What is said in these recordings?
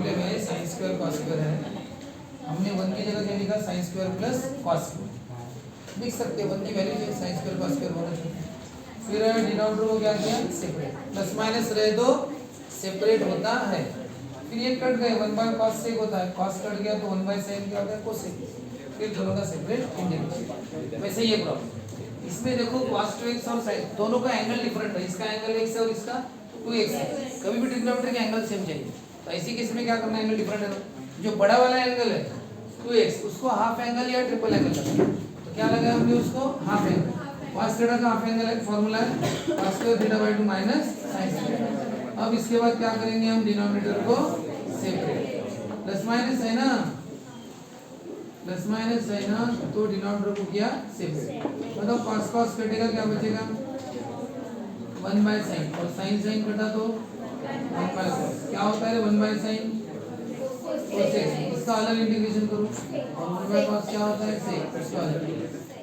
Problem है sine square cos square है, हमने 1 की जगह क्या लिखा sine square plus cos square लिख सकते हैं, 1 की वैल्यू जो साइन स्क्वायर कॉस स्क्वायर होना चाहिए। फिर डिनोमिनेटर को क्या किया सेपरेट, प्लस माइनस रहे तो सेपरेट होता है। फिर ये कट गए 1 बाय cos सेक होता है, cos कट गया तो 1 बाय sin क्या होता है कोसेक, फिर दोनों का सेपरेट इंटीग्रेशन। वैसे ये प्रॉब्लम इसमें देखो cos 2x और sin दोनों का एंगल डिफरेंट है, इसका एंगल x है और इसका 2x है, कभी भी ट्रिग्नोमेट्री के एंगल सेम चाहिए। तो ऐसी केस में क्या करना है, एंगल डिफरेंट है तो जो बड़ा वाला एंगल है 2x उसको हाफ एंगल या ट्रिपल एंगल लगाना, तो क्या लगाया हमने उसको हाफ एंगल, cos थीटा का हाफ एंगल है, फार्मूला है cos square theta by 2 minus sin square. अब इसके बाद क्या करेंगे हम डिनोमिनेटर को सेपरेट, प्लस माइनस है ना, प्लस माइनस है ना, तो डिनोमिनेटर को किया सेपरेट, मतलब cos cos कटेगा क्या बचेगा 1 बाय sin, और sin sin कटा तो 1 बाय cos, क्या होता है 1 बाय sin cosec, इसका अलग इंटीग्रेशन करो, और 1 बाय cos क्या होता है sec, इसका अलग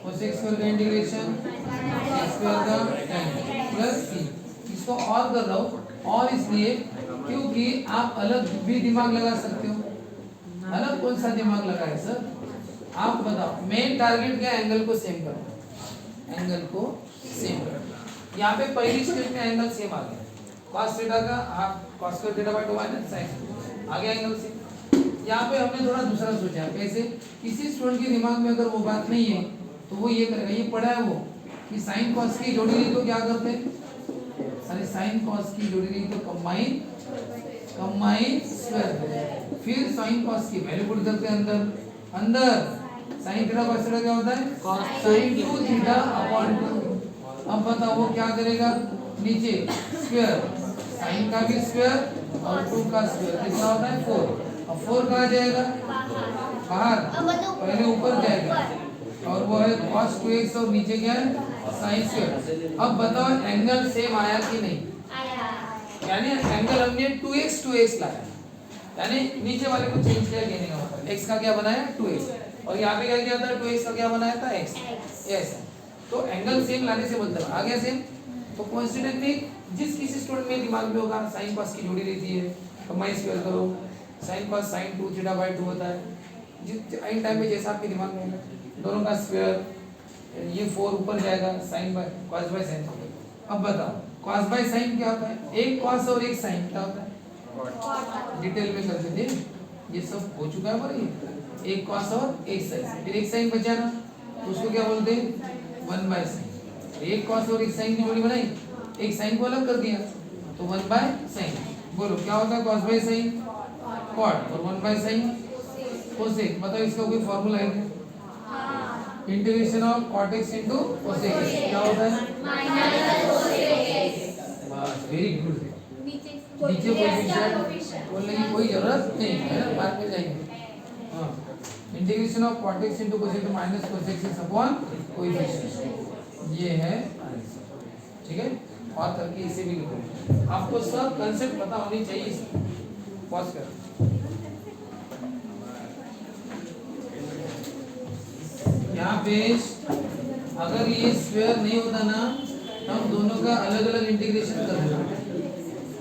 cosec स्क्वायर का इंटीग्रेशन sec स्क्वायर का tan प्लस c, इसको और कर रहा हूँ और इसलिए क्योंकि आप अलग भी दिमाग लगा सकते हो। अलग कौन सा दिमाग लगाए सर, आप बताओ। मेन टारगेट क्या, एंगल को सेम करना, एंगल को सेम करना। यहाँ पे पहली स्टेप में एंगल सेम आ गया, cos थीटा का half cos square theta by 2 minus sin आ गया एंगल सेम। यहाँ पे हमने थोड़ा दूसरा सोचा, कैसे किसी स्टूडेंट के दिमाग में अगर वो बात नहीं है तो वो ये करेगा, ये पढ़ा है वो कि sin cos की जोड़ी नहीं तो क्या करते हैं, अरे sin cos की जोड़ी नहीं तो कंबाइन स्क्वायर, फिर sin cos की वैल्यू पुट करते हैं अंदर, अंदर sin थीटा cos थीटा क्या होता है sin 2 थीटा अपॉन 2। अब बताओ वो क्या करेगा, नीचे स्क्वायर sin का भी स्क्वायर और 2 का स्क्वायर कितना होता है 4, अब 4 कहाँ जाएगा बाहर, पहले ऊपर जाएगा, और वो है cos 2x और नीचे क्या है sin स्क्वायर। अब बताओ एंगल सेम आया कि नहीं, यानी एंगल हमने 2x लाया, यानी नीचे वाले को चेंज किया, कहने का मतलब x का क्या बनाया 2x, और यहाँ पे क्या किया था 2x का क्या बनाया था x, ऐसा। तो एंगल सेम लाने से मतलब आ गया सेम। तो कोइंसिडेंटली जिस किसी स्टूडेंट में दिमाग में होगा sin cos की जोड़ी रहती है, कंबाइन स्क्वायर करो, sin cos sin 2 theta by 2 होता है, जिस इन टाइम पे जैसा आपके दिमाग में होगा, दोनों का स्क्वायर, ये 4 ऊपर जाएगा sin by cos by sin। अब बताओ cos बाय sin क्या होता है, एक cos और एक sin क्या होता है, डिटेल में करके दे, ये सब हो चुका है पर ये एक cos और एक sin, फिर एक sin बचा ना, उसको क्या बोलते हैं 1 बाय sin। एक cos और एक sin की जोड़ी बनाई, एक sin को अलग कर दिया तो 1 बाय sin। बोलो क्या होता है cos बाय sin cot, और 1 बाय sin cosec। बताओ इसका कोई फॉर्मूला है क्या, integration of cot x into cosec x क्या होता है बस, वेरी गुड। नीचे कोएफिशिएंट बोलने की कोई जरूरत नहीं है, बाद में जाएंगे। हाँ, integration of cot x into cosec minus cosec x upon coefficient, ये है ठीक है। और करके इसे भी लिखो, आपको सब कांसेप्ट पता होनी चाहिए। पॉज कर, यहाँ पे अगर ये स्क्वायर नहीं होता ना तो हम दोनों का अलग अलग इंटीग्रेशन कर देते,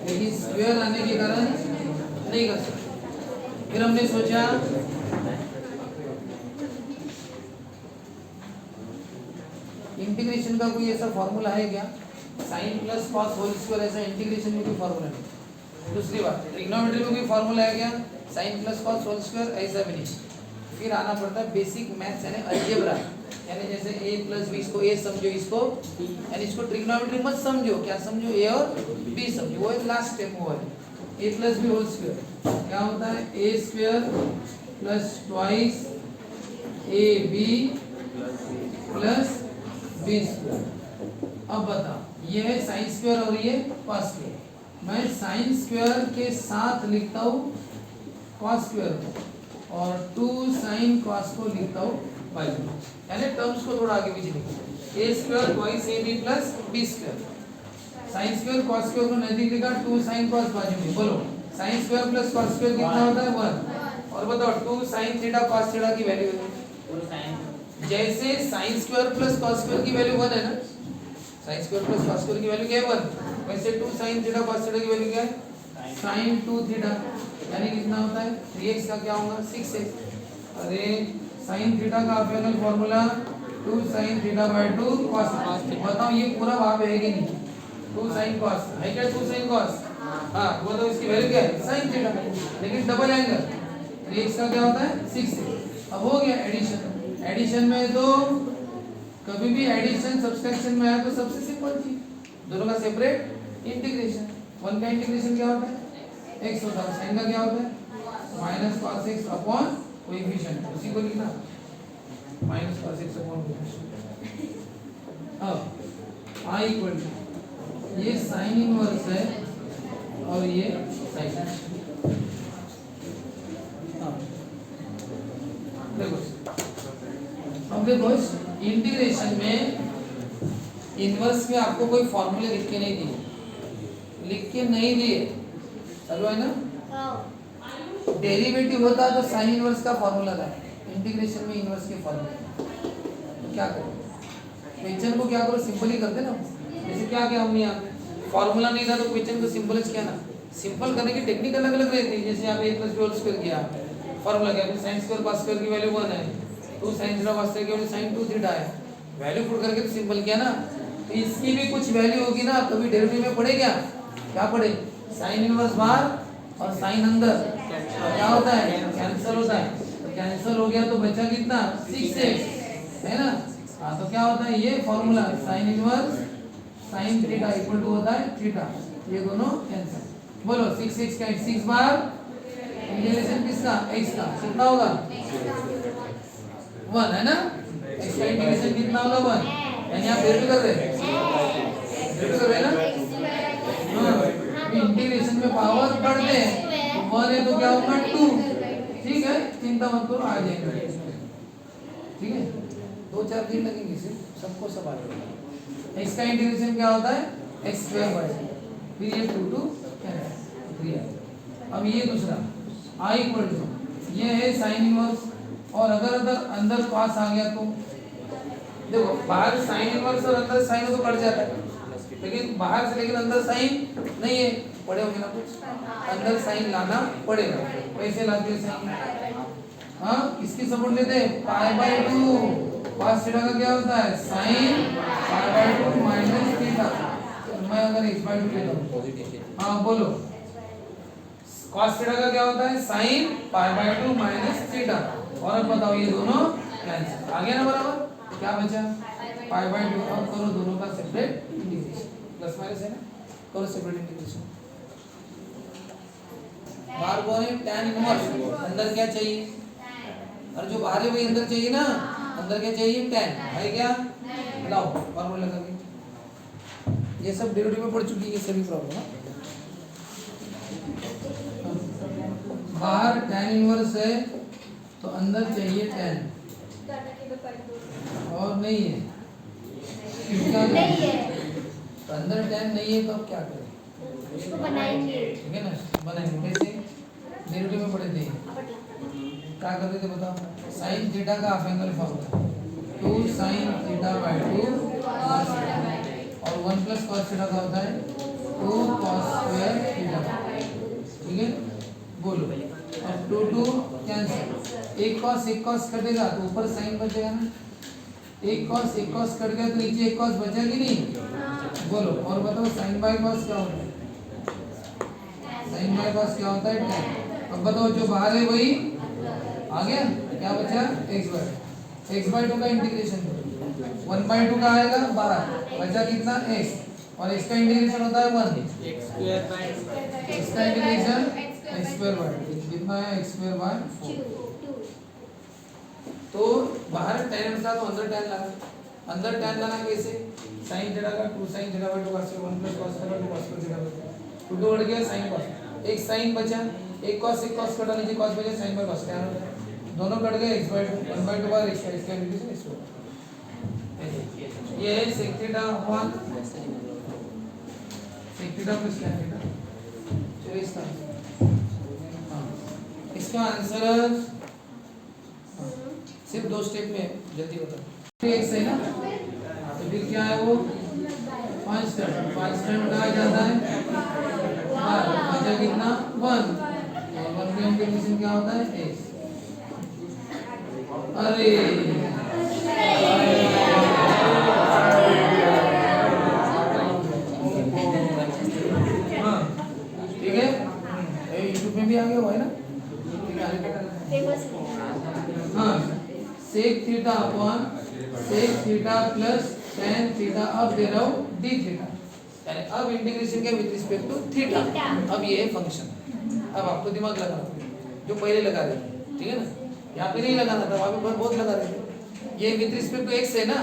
लेकिन स्क्वायर आने के कारण नहीं कर सकते। फिर हमने सोचा इंटीग्रेशन का कोई ऐसा फॉर्मूला है क्या, sine plus cos whole square, ऐसा इंटीग्रेशन में कोई फॉर्मूला नहीं। दूसरी बात ट्रिग्नोमेट्री में कोई फॉर्मूला है क्या, sine plus cos whole square, ऐसा भी नहीं। फिर आना पड़ता है बेसिक मैथ्स यानी अलजेब्रा, यानी जैसे a प्लस बी, इसको a समझो, इसको यानी इसको ट्रिग्नोमेट्री मत समझो, क्या समझो a और b समझो, वो है लास्ट स्टेप, वो है a plus b whole square क्या होता है a square plus twice ab plus b square. अब बताओ ये है साइन स्क्वायर और ये कॉस स्क्वायर, मैं साइन स्क्वायर के साथ लिखता हूँ कॉस स्क्वायर को, और 2 sin cos को लिखता हूँ बाई, यानी टर्म्स को थोड़ा आगे पीछे लिखो, a square twice ab plus b square, sin square cos square को नजदीक लिखा, 2 sin cos बाजू में, बोलो sin square plus cos square कितना होता है 1, और बताओ 2 sin थीटा cos थीटा की वैल्यू है, जैसे sin square plus cos square की वैल्यू 1 है ना, sin square plus cos square की वैल्यू क्या है 1, वैसे 2 sin थीटा cos थीटा की वैल्यू क्या है साइन 2 थीटा यानी कितना होता है 3x का क्या होगा 6x। अरे साइन थीटा का अपेनल formula 2 sine theta by 2 cos। बताओ ये पूरा भाग है कि नहीं 2 साइन cos है क्या 2 साइन cos। हाँ बताओ इसकी वैल्यू क्या है साइन थीटा लेकिन डबल एंगल 3x का क्या होता है 6x। अब हो गया एडिशन। एडिशन में तो कभी भी एडिशन सब्सट्रैक्शन में आया तो सबसे सिंपल चीज दोनों का सेपरेट इंटीग्रेशन। वन का इंटीग्रेशन क्या होता है x होता है साइन का क्या होता है minus cos x upon coefficient उसी को लिखना minus cos x upon coefficient. अब i इक्वल टू ये साइन इनवर्स है और ये साइन। देखो अब देखो इंटीग्रेशन में इनवर्स में आपको कोई फॉर्मूले लिख के नहीं दिए चलो है ना। डेरिवेटिव होता तो साइन इनवर्स का फॉर्मूला था इंटीग्रेशन में इनवर्स के फॉर्मूले तो क्या करो क्वेश्चन को क्या करो सिंपल ही करते ना। जैसे क्या क्या हमने यहाँ फॉर्मूला नहीं था तो क्वेश्चन को सिंपल क्या ना सिंपल करने की टेक्निक अलग अलग रहती है। जैसे आप a + b होल स्क्वायर किया फॉर्मूला क्या sin स्क्वायर cos स्क्वायर की वैल्यू 1 है 2 sin थीटा cos थीटा की वैल्यू sin 2 थीटा है वैल्यू पुट करके तो सिंपल किया ना। तो इसकी भी कुछ वैल्यू होगी ना कभी डेरिवेटिव में पड़े क्या पड़े साइन इनवर्स बाहर और साइन अंदर क्या होता है कैंसिल होता है तो कैंसिल हो गया तो बचा कितना 6x है ना। हाँ तो क्या होता है ये formula sine inverse sine theta equal to होता है थीटा ये दोनों कैंसिल। बोलो 6x का 6 बार इंटीग्रेशन किसका x का कितना होगा 1 है ना x का इंटीग्रेशन कितना होगा 1 यानी आप डेरिवेटिव कर रहे हैं ना। इंटीग्रेशन में पावर बढ़ते हैं 1 है तो क्या होगा 2 ठीक है चिंता मत करो आ जाएंगे ठीक है 2-4 दिन लगेंगे सिर्फ सबको सब आ जाएगा। x का इंटीग्रेशन क्या होता है x स्क्वायर बाय फिर ये 2 2 अब ये दूसरा i इक्वल टू ये है साइन इनवर्स और अगर अंदर cos आ गया तो देखो बाहर साइन इनवर्स और अंदर साइन हो तो कट जाता है लेकिन बाहर से लेकिन अंदर साइन नहीं है पड़े होंगे ना कुछ अंदर साइन लाना पड़ेगा। कैसे लाते हैं साइन हाँ किसकी सपोर्ट लेते हैं π/2 cos थीटा का क्या होता है साइन π/2 माइनस थीटा। मैं अगर x/2 लेता हूँ हाँ बोलो cos थीटा का क्या होता है साइन π/2 माइनस थीटा। और अब बताओ ये दोनों कैंसिल आ गया ना बराबर क्या बचा π/2। अब करो दोनों का सेपरेट इंटीग्रेशन प्लस माइनस है ना करो सेपरेट इंटीग्रेशन। बाहर कौन है tan इनवर्स अंदर क्या चाहिए और जो बाहर है वही अंदर चाहिए ना अंदर क्या चाहिए tan है क्या लाओ फॉर्मूला लगा के ये सब डेरिवेटिव में पढ़ चुकी है ये सभी प्रॉब्लम। बाहर tan इनवर्स है तो अंदर चाहिए tan और नहीं है क्या नहीं है तो अंदर tan नहीं है तो अब क्या करें इसको बनाएंगे ठीक है ना बनाएंगे कैसे डेरिवेटिव में पढ़े थे क्या करते थे बताओ साइन थीटा का half angle formula 2 sin theta by 2 और 1 + cos थीटा का होता है 2 cos स्क्वायर थीटा ठीक है। बोलो अब 2 2 कैंसिल एक cos कटेगा तो ऊपर साइन बचेगा ना एक cos कट गया तो नीचे एक cos बचा कि नहीं बोलो और बताओ sin बाय cos क्या होता है sin बाय cos क्या होता है tan। अब बताओ जो बाहर है वही आ गया क्या बचा x/2 का इंटीग्रेशन 1/2 का आएगा 12 बचा कितना x और x का इंटीग्रेशन होता है 1 इसका इंटीग्रेशन x² कितना है x²/4 तो बाहर tan था तो अंदर tan लाना कैसे sin थीटा का 2 sin theta by 2 cos 1 + cos theta 2 cos theta 2 बढ़ गया sin cos एक sin बचा एक cos कटा नीचे cos बचा sin बाय cos क्या होता है दोनों कट गए x/2 1/2 बार x का इसका इंटीग्रेशन x ये है sec theta upon sec theta plus tan theta. चलिए इसका आंसर सिर्फ 2 स्टेप में जल्दी बताओ x है ना तो फिर क्या है वो 5 टर्म कहा जाता है बचा कितना 1 और 1 का इंटीग्रेशन क्या होता है x। अरे हाँ ठीक है, यूट्यूब में भी आ गया हुआ है ना। हाँ sec theta upon sec theta plus tan theta, अब दे रहा हूँ d थीटा, यानी अब इंटीग्रेशन के विद रिस्पेक्ट टू थीटा। अब ये है फंक्शन, अब आपको दिमाग लगाना पड़ेगा जो पहले लगा रहे थे, ठीक है ना। यहाँ पे नहीं लगाना था, वहाँ पे बहुत लगा रहे थे। ये विद रिस्पेक्ट टू x है ना,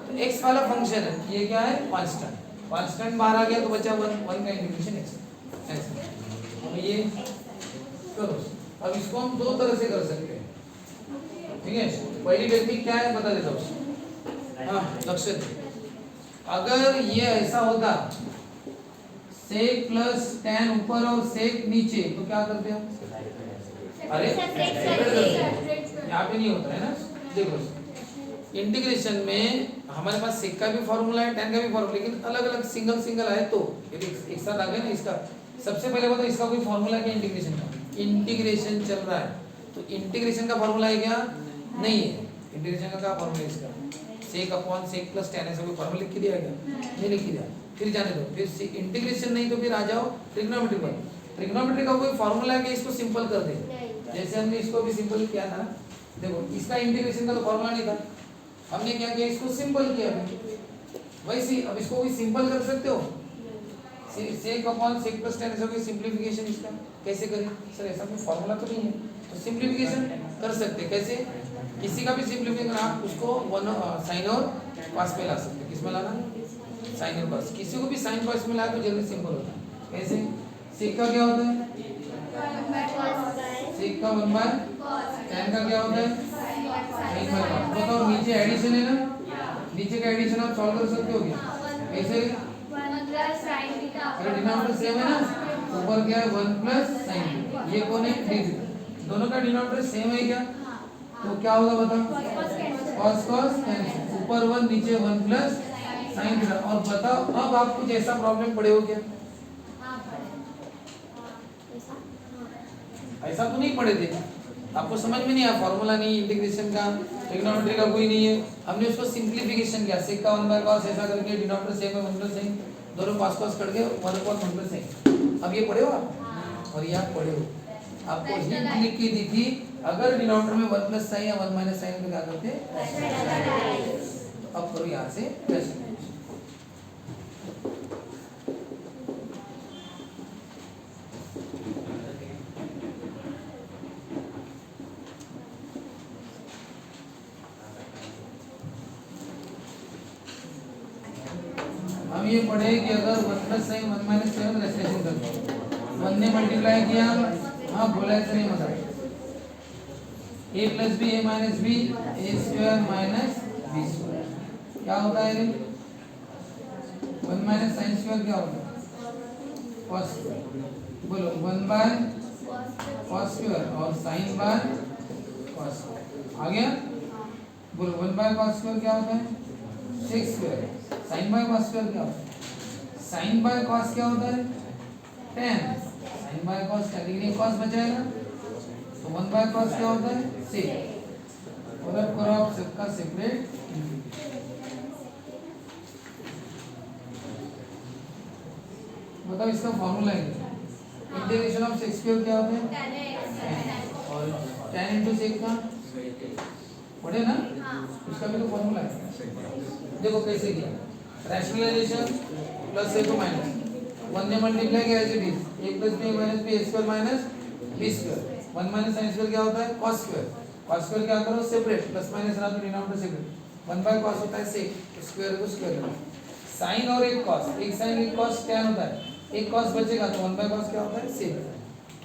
तो x वाला फंक्शन है, ये क्या है कांस्टेंट, कांस्टेंट बाहर आ गया तो बचा 1 का इंटीग्रेशन x ऐसे। अब ये करो, अब इसको हम दो तरह से कर सकते हैं, ठीक है। पहली टेक्निक क्या है बता देता हूँ। हाँ लक्ष्य दे, अगर ये ऐसा होता सेक प्लस tan ऊपर और सेक नीचे तो क्या करते हम? अरे यहाँ पे नहीं होता है ना। देखो इंटीग्रेशन में हमारे पास सेक का भी फॉर्मूला है, tan का भी फॉर्मूला, लेकिन अलग अलग सिंगल सिंगल आए तो यदि एक साथ आ गए ना। इसका सबसे पहले बताओ इसका कोई फॉर्मूला क्या इंटीग्रेशन का? इंटीग्रेशन चल रहा है तो इंटीग्रेशन का फॉर्मूला है क्या? नहीं है। इंटीग्रेशन का क्या फॉर्मूला है इसका? सेक अपॉन सेक प्लस tan, ऐसा कोई फॉर्मूला लिख के दिया गया? नहीं लिख के दिया। फिर जाने दो, फिर इंटीग्रेशन नहीं तो फिर आ जाओ ट्रिग्नोमेट्री पर। ट्रिग्नोमेट्री का कोई फॉर्मूला है कि इसको सिंपल कर दे, जैसे हमने इसको भी सिंपल किया था। देखो इसका इंटीग्रेशन का तो फॉर्मूला नहीं था, हमने क्या किया इसको सिंपल किया। वैसे अब इसको भी सिंपल कर सकते हो, सेक अपॉन सेक प्लस tan, ऐसा कोई सिंप्लीफिकेशन इसका कैसे करें? सर ऐसा कोई फॉर्मूला तो नहीं है, तो सिंप्लीफिकेशन कर सकते कैसे? किसी का भी सिंप्लीफिकेशन आप उसको साइन और कॉस में ला सकते हैं। किस में लाना? साइन और कॉस। किसी को भी साइन कॉस में लाए तो जल्दी सिंपल होता है। कैसे? सेक का क्या होता है? सेक का 1 बाय tan का क्या होता है? Sine by cos. बताओ नीचे एडिशन है ना, नीचे का एडिशन आप सॉल्व कर सकते हो क्या? कैसे? अरे डिनोमिनेटर सेम है ना, ऊपर क्या है 1 प्लस साइन, ये कौन है d थीटा, दोनों का डिनोमिनेटर सेम है क्या? तो क्या होगा बताओ? cos cos tan, ऊपर 1 नीचे 1 प्लस साइन थीटा। और बताओ अब आप कुछ ऐसा प्रॉब्लम पड़े हो क्या? ऐसा तो नहीं पढ़े थे, आपको समझ में नहीं आया, फॉर्मूला नहीं, इंटीग्रेशन का, ट्रिग्नोमेट्री का कोई नहीं है। हमने उसको सिंप्लीफिकेशन किया, सेक का 1 बाय cos ऐसा करके, डिनोमिनेटर सेम है 1 प्लस साइन, दोनों cos cos कट गए 1 अपॉन 1 प्लस साइन। अब ये पढ़े हो आप, और ये आप पढ़े हो। आपको हिंट लिख के दी थी, अगर डिनोमिनेटर में 1 प्लस साइन या 1 माइनस साइन तो क्या करते? तो अब करो यहाँ से रेशनलाइज। हम ये पढ़े कि अगर 1 plus sine 1 minus sine rationalisation करते 1 ने मल्टीप्लाई किया, हाँ बोला ऐसा नहीं मतलब a plus b a minus b a square minus b square क्या होता है? 1 माइनस साइन स्क्वायर क्या होता है? Cos square. बोलो 1 बाय कॉस स्क्वायर और साइन बाय कॉस स्क्वायर आ गया। बोलो 1 बाय कॉस स्क्वायर क्या होता है? Sec square. Sine by cos square क्या होता है? साइन बाय कॉस क्या होता है? tan। Sine by cos tan, लेकिन एक कॉस बचाएगा तो 1 बाय कॉस क्या होता है? सेक। और अब करो आप सबका सेपरेट। बताओ इसका फॉर्मूला है इंटीग्रेशन ऑफ सेक स्क्वायर क्या होता है? और tan इनटू सेक का पढ़े ना, उसका भी तो फॉर्मूला है। देखो कैसे किया, रैशनलाइजेशन प्लस ए को माइनस 1 ने मल्टीप्लाई किया as it is, a plus b minus b square minus b square. 1 minus sine square क्या होता है? cos square. cos स्क्वायर क्या करो? सेपरेट, प्लस माइनस रहा तो डिनोमिनेटर सेपरेट। 1 बाय cos होता है सेक, स्क्वायर को स्क्वायर करो। साइन और एक cos, एक साइन एक cos tan होता है, एक cos बचेगा तो 1 बाय cos क्या होता है? सेक।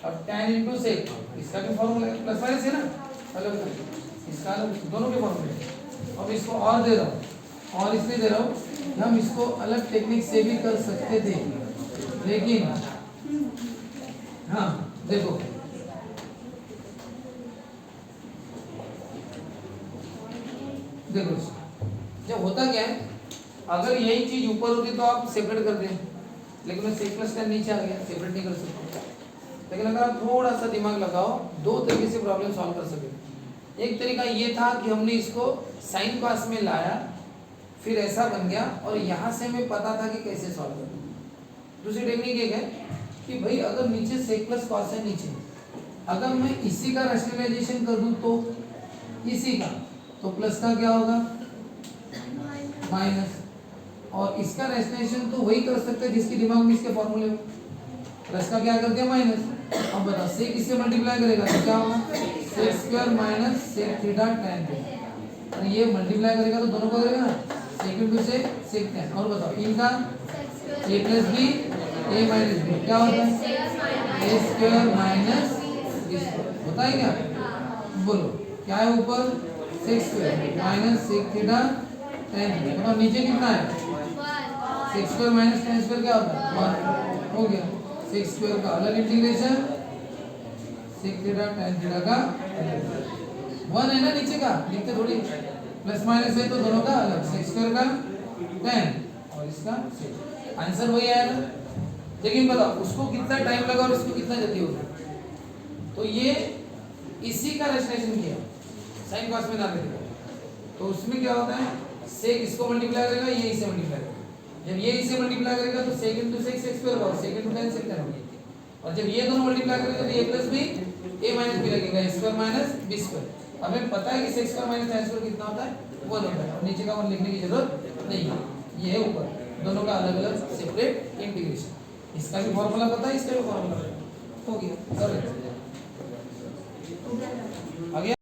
और tan इनटू सेक, इसका भी फॉर्मूला है, प्लस माइनस है ना, अलग इसका दोनों के फॉर्मूले। अब इसको और दे रहा हूँ, और इसलिए दे रहा हूँ हम इसको अलग टेक्निक से भी कर सकते थे, लेकिन हाँ देखो देखो जब होता क्या है, अगर यही चीज ऊपर होती तो आप सेपरेट कर दें, लेकिन मैं सेक प्लस tan नीचे आ गया, सेपरेट नहीं कर सकता। लेकिन अगर आप थोड़ा सा दिमाग लगाओ दो तरीके से प्रॉब्लम सॉल्व कर सकते। एक तरीका ये था कि हमने इसको साइन कॉस में लाया, फिर ऐसा बन गया और यहाँ से हमें पता था कि कैसे सॉल्व करना। दूसरी टेक्निक एक है कि भाई अगर नीचे सेक प्लस कॉस है नीचे, अगर मैं इसी का रैशनलाइजेशन कर दूं तो इसी का, तो प्लस का क्या होगा माइनस, और इसका रैशनलाइजेशन तो वही कर सकते हैं जिसके दिमाग में इसके फॉर्मूले में प्लस का क्या कर दिया माइनस। अब बताओ सेक इससे मल्टीप्लाई करेगा तो क्या होगा sec square minus sec theta tan theta, और ये मल्टीप्लाई करेगा तो दोनों को करेगा ना सेक इनटू सेक tan। और बताओ इनका a plus b a minus b क्या होता है a square minus b square होता है क्या? बोलो क्या है ऊपर sec square minus sec theta tan theta, मतलब नीचे कितना है sec square minus tan square क्या होता है 1 हो गया। सेक स्क्वायर का अलग integration, sec theta tan theta का 1 है ना नीचे का, लिखते थोड़ी प्लस माइनस है तो दोनों का अलग, सेक स्क्वायर का tan और इसका सेक, आंसर वही आया ना। लेकिन बताओ उसको कितना टाइम लगा और इसको कितना जल्दी होगा। तो ये इसी का रैशनलाइजेशन किया साइन कॉस में डालने के, तो उसमें क्या होता है सेक इसको मल्टीप्लाई करेगा ये इसे मल्टीप्लाई करेगा, जब ये इसे मल्टीप्लाई करेगा तो सेक इनटू सेक सेक स्क्वायर होगा, सेक इनटू tan सेक tan होगा, और जब ये दोनों मल्टीप्लाई करेंगे तो a plus b a minus b लगेगा स्क्वायर माइनस बी स्क्वायर। हमें पता है कि sec square minus tan square कितना होता है 1 होता है, और नीचे का 1 लिखने की जरूरत नहीं है, ये है ऊपर दोनों का अलग अलग सेपरेट इंटीग्रेशन। इसका भी फॉर्मूला पता है, इसका भी फॉर्मूला हो गया। आगे